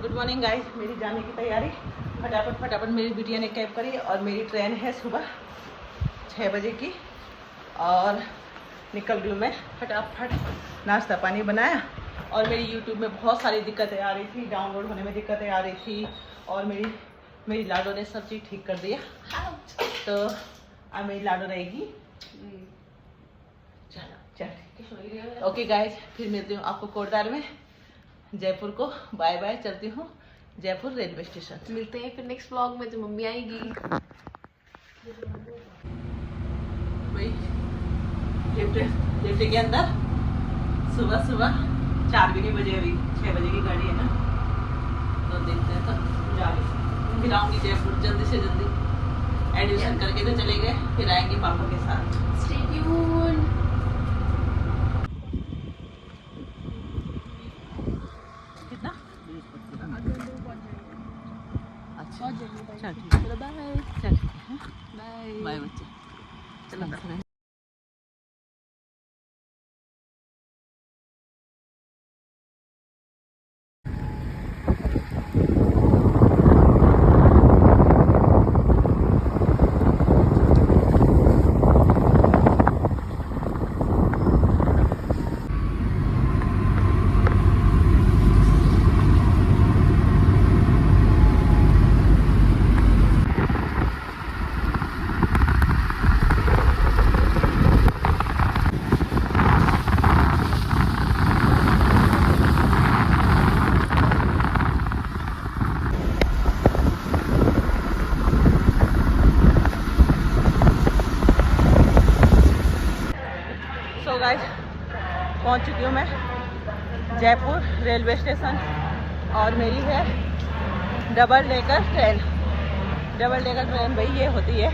Good morning guys. मेरी जाने की तैयारी फटाफट मेरी बिटिया ने कैब करी और मेरी ट्रेन है सुबह 6 बजे की और निकल गई मैं फटाफट। नाश्ता पानी बनाया और मेरी यूट्यूब में बहुत सारी दिक्कतें आ रही थी, डाउनलोड होने में दिक्कतें आ रही थी और मेरी लाडो ने सब चीज़ ठीक कर दिया। तो अब मेरी लाडो रहेगी। चलो ओके गाइस, फिर मिलती हूँ आपको कोटद्वार में जयपुर को। बाय बाय, चलती हूँ जयपुर रेलवे स्टेशन। मिलते हैं फिर नेक्स्ट व्लॉग में, जो मम्मी आएगी। वही लिफ्ट के अंदर सुबह 4 भी नहीं बजे, अभी 6 बजे की गाड़ी है ना, तो देखते हैं। तो जाके फिर आऊँगी जयपुर जल्दी से जल्दी। एडमिशन करके तो चले गए, फिर आएंगे पापा के साथ। Stay tuned. कितना? अच्छा चल ठीक है, बाय चल ठीक है, बाय बाय बच्चे। चलो गाइस, पहुंच चुकी हूँ मैं जयपुर रेलवे स्टेशन और मेरी है double decker train. Double decker train भाई ये होती है,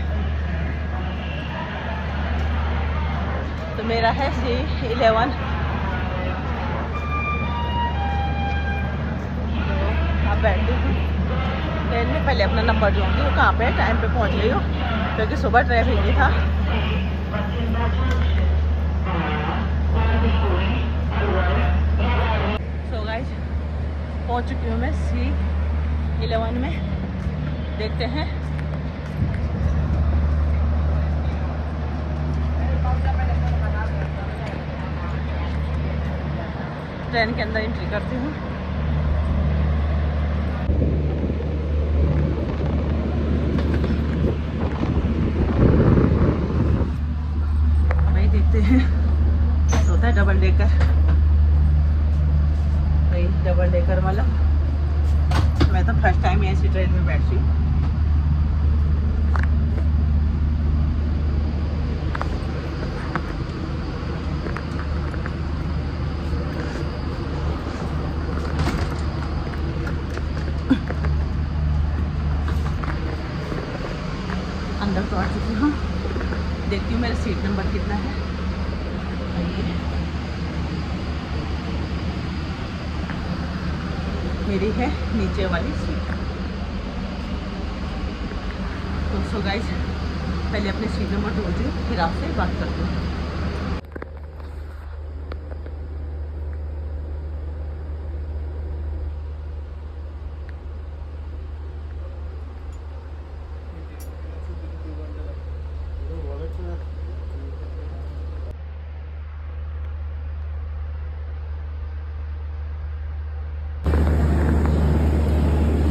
तो मेरा है C11। अब बैठती हूँ ट्रेन में, पहले अपना नंबर ढूंढती हूँ कहाँ पे टाइम पे पहुँच गई हूँ, क्योंकि सुबह ट्रैफिक नहीं था। सो गाइस, पहुंच चुकी हूँ मैं C11 में। देखते हैं ट्रेन के अंदर एंट्री करती हूँ। भाई देखते हैं, होता है डबल डेकर, भाई डबल डेकर वाला। मैं तो फर्स्ट टाइम ऐसी ट्रेन में बैठी हूँ। अंदर तो आ चुकी हूँ, देखती हूँ मेरा सीट नंबर कितना है। मेरी है नीचे वाली सीट। तो सो गाइस, पहले अपने सीट नंबर ढूंढती हूँ, फिर आपसे बात करती हूँ।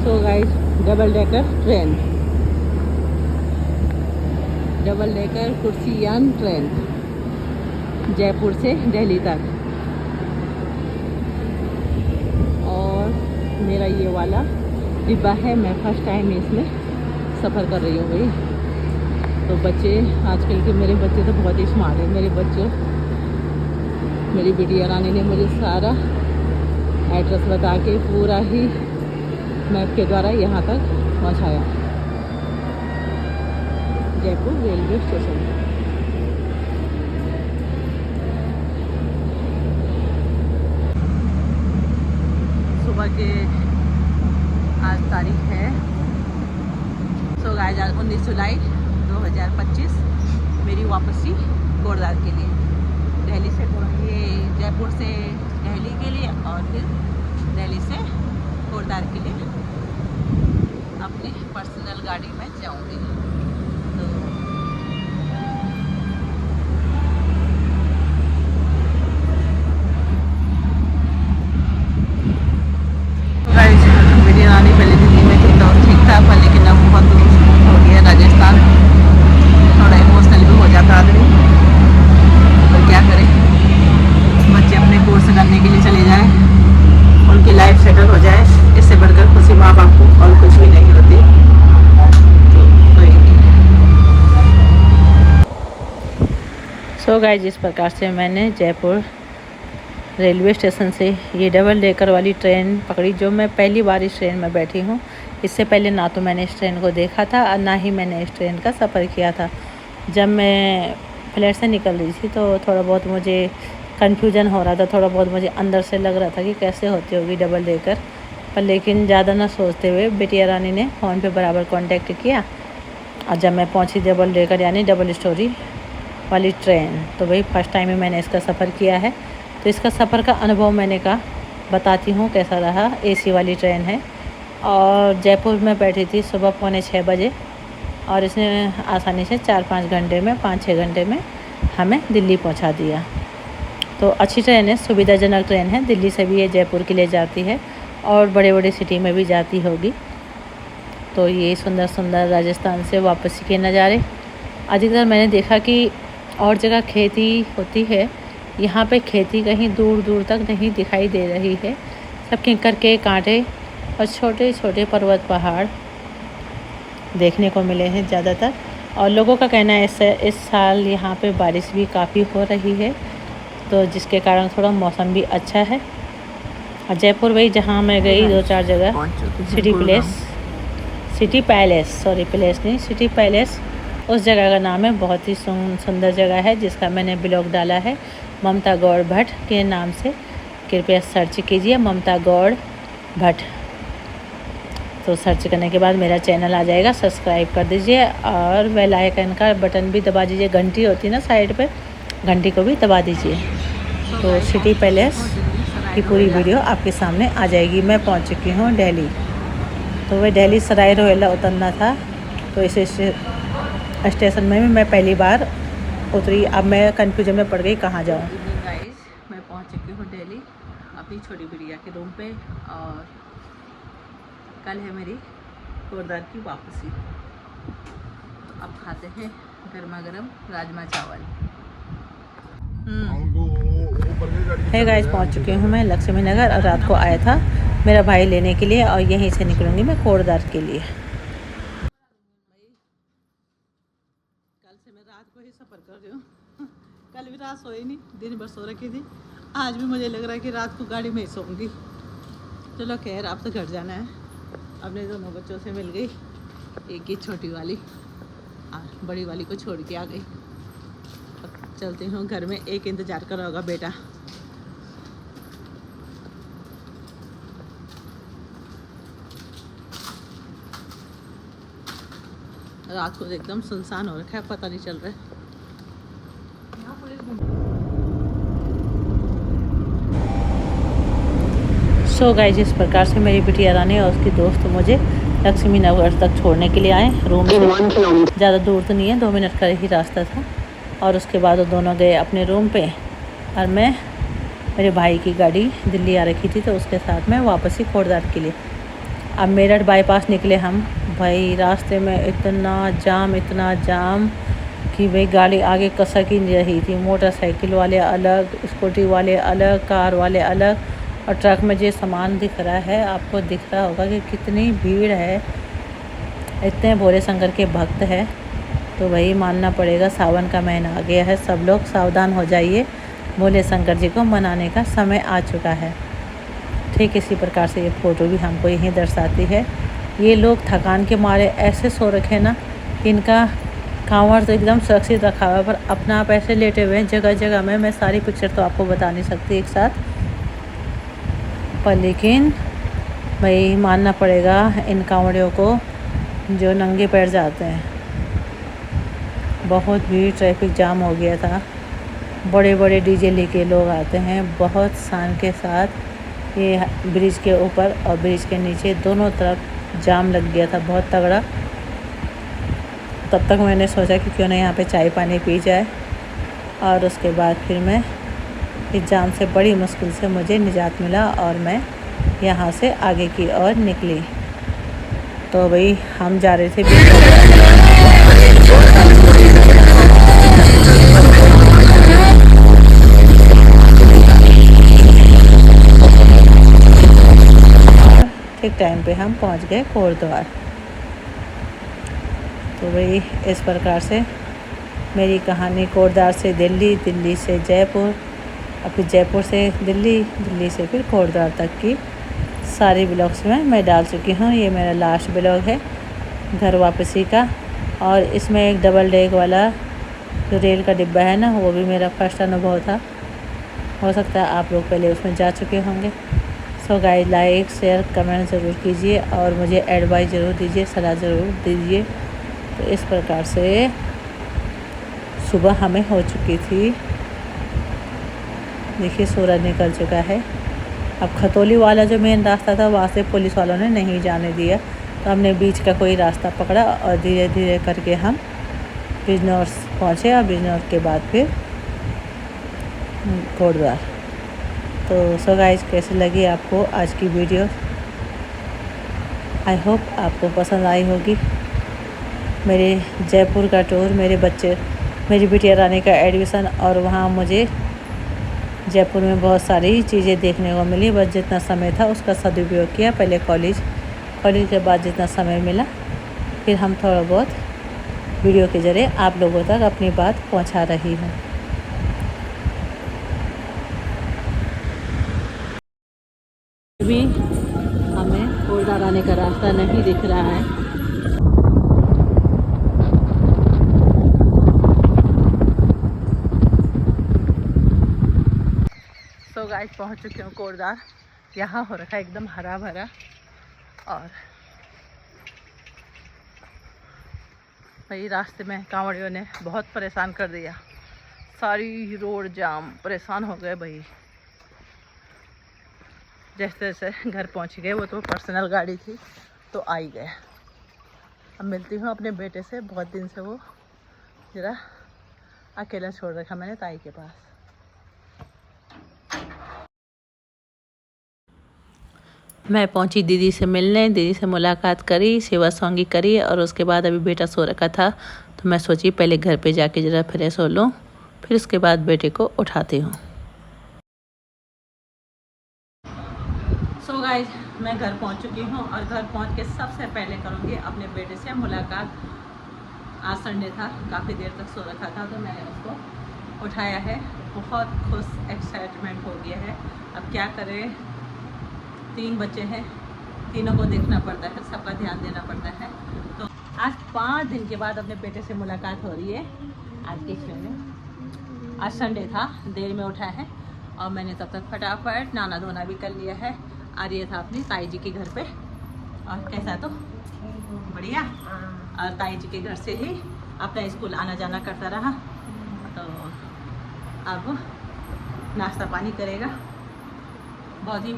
So guys, double decker train, double decker कुर्सियान ट्रेन जयपुर से दिल्ली तक। और मेरा ये वाला डिब्बा है, मैं फर्स्ट टाइम इसमें सफ़र कर रही हूँ भाई। तो बच्चे आजकल के मेरे बच्चे तो बहुत ही स्मार्ट हैं। मेरे बच्चों, मेरी बिटिया रानी ने मुझे सारा एड्रेस बता के पूरा ही मैप के द्वारा यहाँ तक पहुँचाया, जयपुर रेलवे स्टेशन। सुबह के आज तारीख है सो गाइस 19 जुलाई 2025। मेरी वापसी कोटद्वार के लिए, दिल्ली से ये जयपुर से दिल्ली के लिए और फिर दिल्ली से कोटद्वार बाजार के लिए अपनी पर्सनल गाड़ी में जाऊंगी। तो मेरी नानी पहले दिल्ली में थी तो ठीक था, पर लेकिन अब बहुत दूर हो गया राजस्थान, थोड़ा इमोशनल भी हो जाता आदमी, पर क्या करें, बच्चे अपने कोर्स करने के लिए चले जाएं, उनकी लाइफ सेटल हो जाए, इससे बढ़कर खुशी माँ बाप को और कुछ भी नहीं होती। सो गाइस, जिस प्रकार से मैंने जयपुर रेलवे स्टेशन से ये डबल डेकर वाली ट्रेन पकड़ी, जो मैं पहली बार इस ट्रेन में बैठी हूँ। इससे पहले ना तो मैंने इस ट्रेन को देखा था और ना ही मैंने इस ट्रेन का सफ़र किया था। जब मैं फ्लैट से निकल रही थी तो थोड़ा बहुत मुझे कन्फ्यूजन हो रहा था, थोड़ा बहुत मुझे अंदर से लग रहा था कि कैसे होती होगी डबल डेकर, पर लेकिन ज़्यादा ना सोचते हुए बिटिया रानी ने फ़ोन पे बराबर कांटेक्ट किया। और जब मैं पहुंची डबल डेकर यानी डबल स्टोरी वाली ट्रेन, तो वही फर्स्ट टाइम ही मैंने इसका सफ़र किया है। तो इसका सफ़र का अनुभव मैंने कहा बताती हूँ कैसा रहा। एसी वाली ट्रेन है और जयपुर में बैठी थी सुबह 5:45 बजे, और इसने आसानी से 4-5 घंटे में 5-6 घंटे में हमें दिल्ली पहुँचा दिया। तो अच्छी ट्रेन है, सुविधाजनक ट्रेन है। दिल्ली से भी ये जयपुर के लिए जाती है और बड़े बड़े सिटी में भी जाती होगी। तो ये सुंदर सुंदर राजस्थान से वापसी के नज़ारे। अधिकतर मैंने देखा कि और जगह खेती होती है, यहाँ पे खेती कहीं दूर दूर तक नहीं दिखाई दे रही है। सब किंकर के कांटे और छोटे छोटे पर्वत पहाड़ देखने को मिले हैं ज़्यादातर। और लोगों का कहना है इस साल यहाँ पे बारिश भी काफ़ी हो रही है, तो जिसके कारण थोड़ा मौसम भी अच्छा है। और जयपुर वही जहाँ मैं गई 2-4 जगह, सिटी पैलेस उस जगह का नाम है। बहुत ही सुंदर जगह है जिसका मैंने ब्लॉग डाला है ममता गौड़ भट्ट के नाम से। कृपया सर्च कीजिए ममता गौड़ भट्ट, तो सर्च करने के बाद मेरा चैनल आ जाएगा। सब्सक्राइब कर दीजिए और बेल आइकन का बटन भी दबा दीजिए, घंटी होती है ना साइड पे, घंटी को भी दबा दीजिए। तो सिटी पैलेस की पूरी वीडियो आपके सामने आ जाएगी। मैं पहुंच चुकी हूँ दिल्ली, तो वह दिल्ली सराय रोहिल्ला उतरना था, तो इस स्टेशन में भी मैं पहली बार उतरी। अब मैं कंफ्यूजन में पड़ गई कहाँ जाऊँ। गाइस, मैं पहुँच चुकी हूँ दिल्ली अपनी छोटी बिटिया के रूम पे, और कल है मेरी कोरदार की वापसी। तो अब खाते हैं गर्मा गर्म राजमा चावल। है गाइस, पहुँच चुकी हूँ मैं लक्ष्मी नगर, और रात को आया था मेरा भाई लेने के लिए, और यहीं से निकलूँगी मैं कोरदार के लिए। कल से मैं रात को ही सफ़र कर रही हूँ। कल भी रात सोई नहीं, दिन भर सो रखी थी। आज भी मुझे लग रहा है कि रात को गाड़ी में ही सोऊंगी। चलो खैर, अब तो घर जाना है। अपने दोनों बच्चों से मिल गई, एक ही छोटी वाली और बड़ी वाली को छोड़ के आ गई। अब चलती हूँ घर में, एक इंतज़ार कर रहा होगा बेटा। रात को एकदम सुनसान हो रखा है, पता नहीं चल रहा है। सो गाइस, जिस प्रकार से मेरी बिटिया रानी और उसकी दोस्त मुझे लक्ष्मी नगर तक छोड़ने के लिए आए रूम से। ज़्यादा दूर तो नहीं है, 2 मिनट का ही रास्ता था। और उसके बाद वो दोनों गए अपने रूम पे, और मैं मेरे भाई की गाड़ी दिल्ली आ रखी थी, तो उसके साथ में वापसी कोरदार के लिए। अब मेरठ बाईपास निकले हम। भाई रास्ते में इतना जाम कि भाई गाड़ी आगे कसक ही नहीं रही थी। मोटरसाइकिल वाले अलग, स्कूटी वाले अलग, कार वाले अलग, और ट्रक में जो सामान दिख रहा है, आपको दिख रहा होगा कि कितनी भीड़ है। इतने भोले शंकर के भक्त हैं, तो वही मानना पड़ेगा। सावन का महीना आ गया है, सब लोग सावधान हो जाइए। भोले शंकर जी को मनाने का समय आ चुका है। ठीक इसी प्रकार से ये फ़ोटो भी हमको यहीं दर्शाती है। ये लोग थकान के मारे ऐसे सो रखे ना, इनका कांवड़ तो एकदम सुरक्षित रखा हुआ है, पर अपना आप ऐसे लेटे हुए हैं जगह जगह में। मैं सारी पिक्चर तो आपको बता नहीं सकती एक साथ, पर लेकिन भाई मानना पड़ेगा इन कांवड़ियों को जो नंगे पैर जाते हैं। बहुत भीड़, ट्रैफिक जाम हो गया था। बड़े बड़े डीजे लेके लोग आते हैं बहुत शान के साथ, ये ब्रिज के ऊपर और ब्रिज के नीचे दोनों तरफ जाम लग गया था बहुत तगड़ा। तब तक मैंने सोचा कि क्यों ना यहाँ पे चाय पानी पी जाए, और उसके बाद फिर मैं इस जाम से बड़ी मुश्किल से मुझे निजात मिला और मैं यहाँ से आगे की ओर निकली। तो भाई हम जा रहे थे ठीक टाइम पे हम पहुँच गए कोटद्वार। तो भाई इस प्रकार से मेरी कहानी कोटद्वार से दिल्ली, दिल्ली से जयपुर, और फिर जयपुर से दिल्ली, दिल्ली से फिर कोटद्वार तक की सारी ब्लॉग्स में मैं डाल चुकी हूँ। ये मेरा लास्ट ब्लॉग है घर वापसी का, और इसमें एक डबल डेक वाला जो रेल का डिब्बा है ना, वो भी मेरा फर्स्ट अनुभव था। हो सकता है आप लोग पहले उसमें जा चुके होंगे। So guys, like share comment ज़रूर कीजिए और मुझे एडवाइस ज़रूर दीजिए, सलाह ज़रूर दीजिए। तो इस प्रकार से सुबह हमें हो चुकी थी। देखिए सूरज निकल चुका है। अब खतौली वाला जो मेन रास्ता था वहाँ से पुलिस वालों ने नहीं जाने दिया, तो हमने बीच का कोई रास्ता पकड़ा और धीरे धीरे करके हम बिजनौर पहुँचे, और बिजनौर के बाद फिर कोटद्वार। तो सो गाइस, कैसी लगी आपको आज की वीडियो? आई होप आपको पसंद आई होगी। मेरे जयपुर का टूर, मेरी बिटिया रानी का एडमिशन, और वहाँ मुझे जयपुर में बहुत सारी चीज़ें देखने को मिली। बस जितना समय था उसका सदुपयोग किया। पहले कॉलेज के बाद जितना समय मिला, फिर हम थोड़ा बहुत वीडियो के ज़रिए आप लोगों तक अपनी बात पहुंचा रही हूँ। अभी हमें कोटद्वार आने का रास्ता नहीं दिख रहा है। सो गाइस, पहुंच चुके हूँ कोटद्वार। यहाँ हो रखा है एकदम हरा भरा, और भाई रास्ते में कांवड़ियों ने बहुत परेशान कर दिया। सारी रोड जाम, परेशान हो गए भाई। जैसे जैसे घर पहुंच गए, वो तो पर्सनल गाड़ी थी तो आ ही गए। अब मिलती हूँ अपने बेटे से, बहुत दिन से वो ज़रा अकेला छोड़ रखा मैंने ताई के पास। मैं पहुंची दीदी से मिलने, दीदी से मुलाकात करी, सेवा सौंगी करी, और उसके बाद अभी बेटा सो रखा था तो मैं सोची पहले घर पे जाके ज़रा फ्रेश हो लूँ, फिर उसके बाद बेटे को उठाती हूँ। सो गाइस, मैं घर पहुंच चुकी हूँ, और घर पहुंच के सबसे पहले करूँगी अपने बेटे से मुलाकात। आज संडे था, काफ़ी देर तक सो रखा था तो मैंने उसको उठाया है। बहुत खुश, एक्साइटमेंट हो गया है। अब क्या करें, 3 बच्चे हैं, तीनों को देखना पड़ता है, सबका ध्यान देना पड़ता है। तो आज 5 दिन के बाद अपने बेटे से मुलाकात हो रही है। आज किस में, आज संडे था, देर में उठा है, और मैंने तब तक फटाफट नहाना धोना भी कर लिया है। आर्य था अपनी ताई जी के घर पे, और कैसा तो बढ़िया। और ताई जी के घर से ही अपना स्कूल आना जाना करता रहा। तो अब नाश्ता पानी करेगा। बहुत ही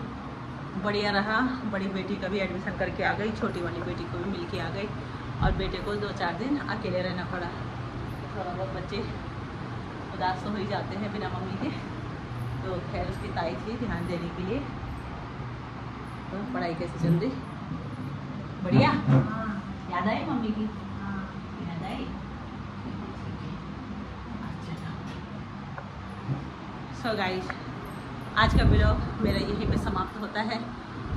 बढ़िया रहा। बड़ी बेटी का भी एडमिशन करके आ गई, छोटी वाली बेटी को भी मिल के आ गई, और बेटे को 2-4 दिन अकेले रहना पड़ा। थोड़ा बहुत बच्चे उदास तो हो ही जाते हैं बिना मम्मी के, तो खैर उसकी ताई थी ध्यान देने के लिए। तो पढ़ाई कैसे चल रही? बढ़िया। याद आई मम्मी की? याद आई? सो गाइस, आज का ब्लॉग मेरा यहीं पे समाप्त होता है।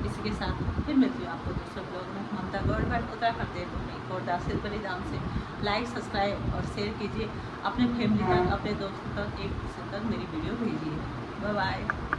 इसी के साथ फिर मिलती हूँ आपको दूसरे ब्लॉग में। ममता गौरव उत्तराखंड देवभूमि कोटद्वार से बलिदान से। लाइक, सब्सक्राइब और शेयर कीजिए। अपने फैमिली तक, अपने दोस्तों तक, एक दूसरे तक मेरी वीडियो भेजिए। Bye bye.